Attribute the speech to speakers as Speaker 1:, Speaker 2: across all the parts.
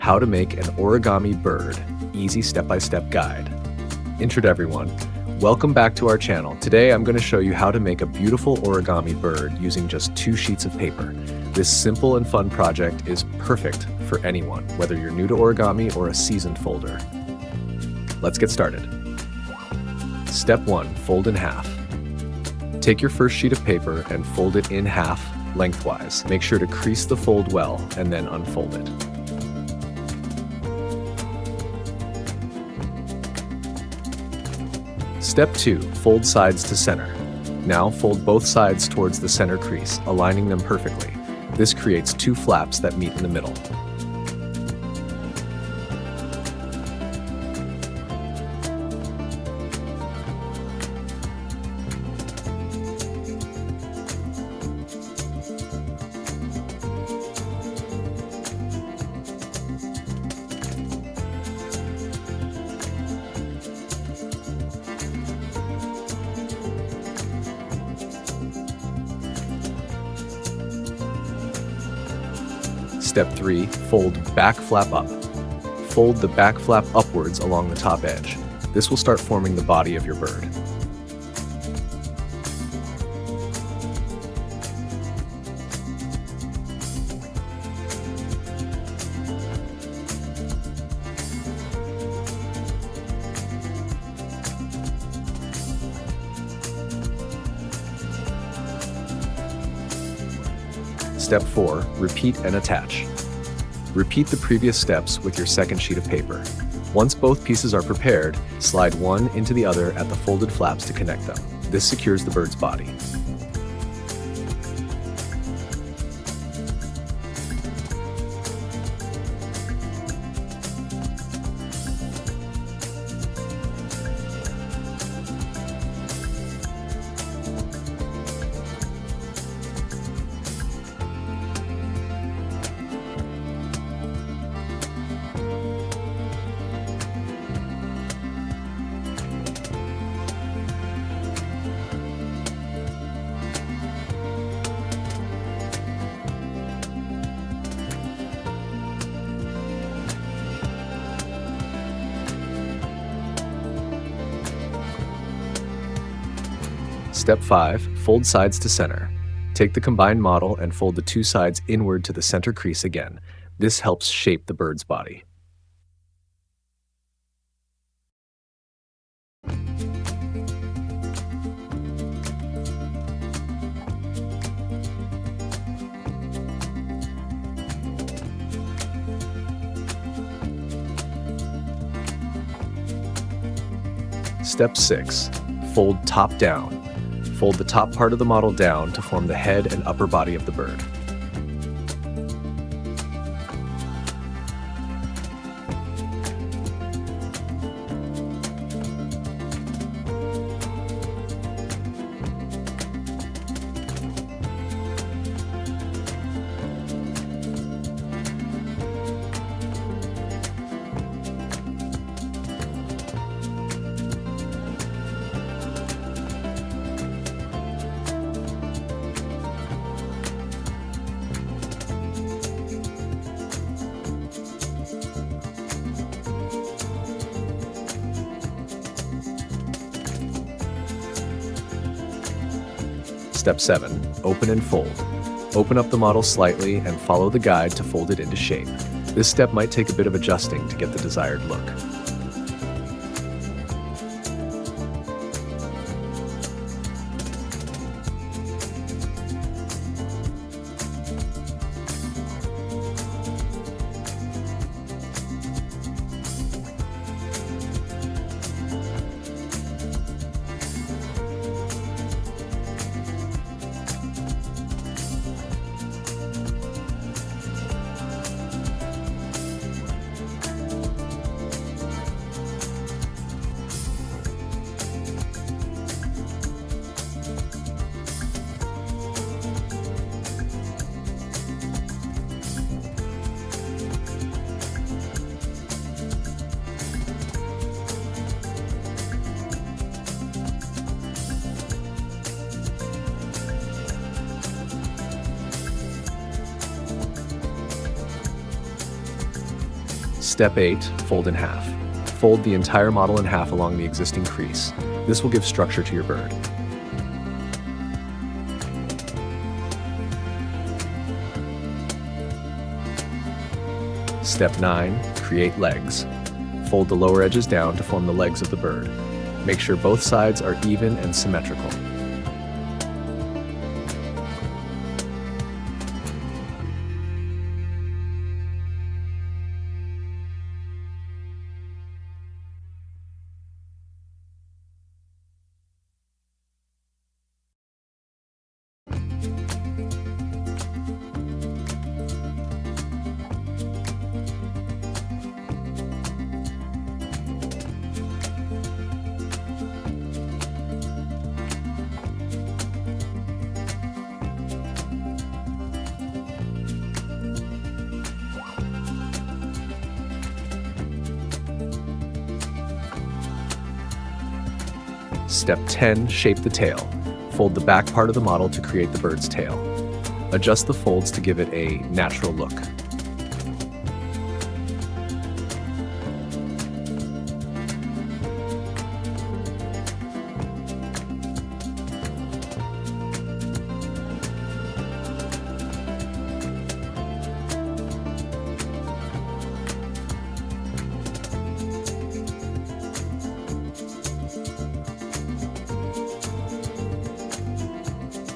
Speaker 1: How to make an origami bird, easy step-by-step guide. Intro to everyone. Welcome back to our channel. Today I'm going to show you how to make a beautiful origami bird using just 2 sheets of paper. This simple and fun project is perfect for anyone, whether you're new to origami or a seasoned folder. Let's get started. Step 1. Fold in half. Take your first sheet of paper and fold it in half lengthwise. Make sure to crease the fold well and then unfold it. Step 2. Fold sides to center. Now fold both sides towards the center crease, aligning them perfectly. This creates 2 flaps that meet in the middle. Step 3. Fold back flap up. Fold the back flap upwards along the top edge. This will start forming the body of your bird. Step 4. Repeat and attach. Repeat the previous steps with your second sheet of paper. Once both pieces are prepared, slide one into the other at the folded flaps to connect them. This secures the bird's body. Step 5. Fold sides to center. Take the combined model and fold the 2 sides inward to the center crease again. This helps shape the bird's body. Step 6. Fold top down. Fold the top part of the model down to form the head and upper body of the bird. Step 7. Open and fold. Open up the model slightly and follow the guide to fold it into shape. This step might take a bit of adjusting to get the desired look. Step 8, fold in half. Fold the entire model in half along the existing crease. This will give structure to your bird. Step 9, create legs. Fold the lower edges down to form the legs of the bird. Make sure both sides are even and symmetrical. Step 10, shape the tail. Fold the back part of the model to create the bird's tail. Adjust the folds to give it a natural look.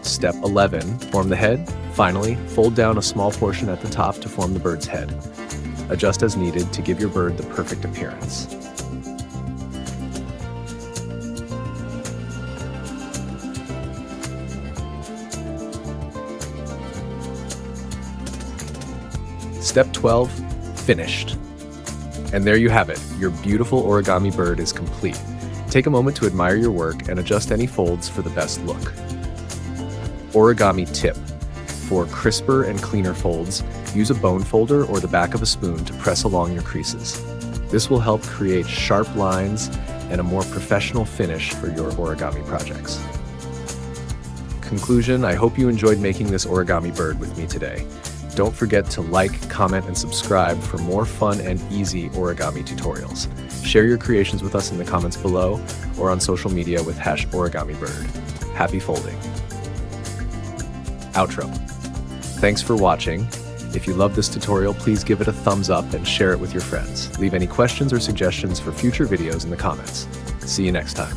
Speaker 1: Step 11, form the head. Finally, fold down a small portion at the top to form the bird's head. Adjust as needed to give your bird the perfect appearance. Step 12, finished. And there you have it, your beautiful origami bird is complete. Take a moment to admire your work and adjust any folds for the best look. Origami tip. For crisper and cleaner folds, use a bone folder or the back of a spoon to press along your creases. This will help create sharp lines and a more professional finish for your origami projects. Conclusion, I hope you enjoyed making this origami bird with me today. Don't forget to like, comment, and subscribe for more fun and easy origami tutorials. Share your creations with us in the comments below or on social media with #OrigamiBird. Happy folding. Outro. Thanks for watching. If you love this tutorial, please give it a thumbs up and share it with your friends. Leave any questions or suggestions for future videos in the comments. See you next time.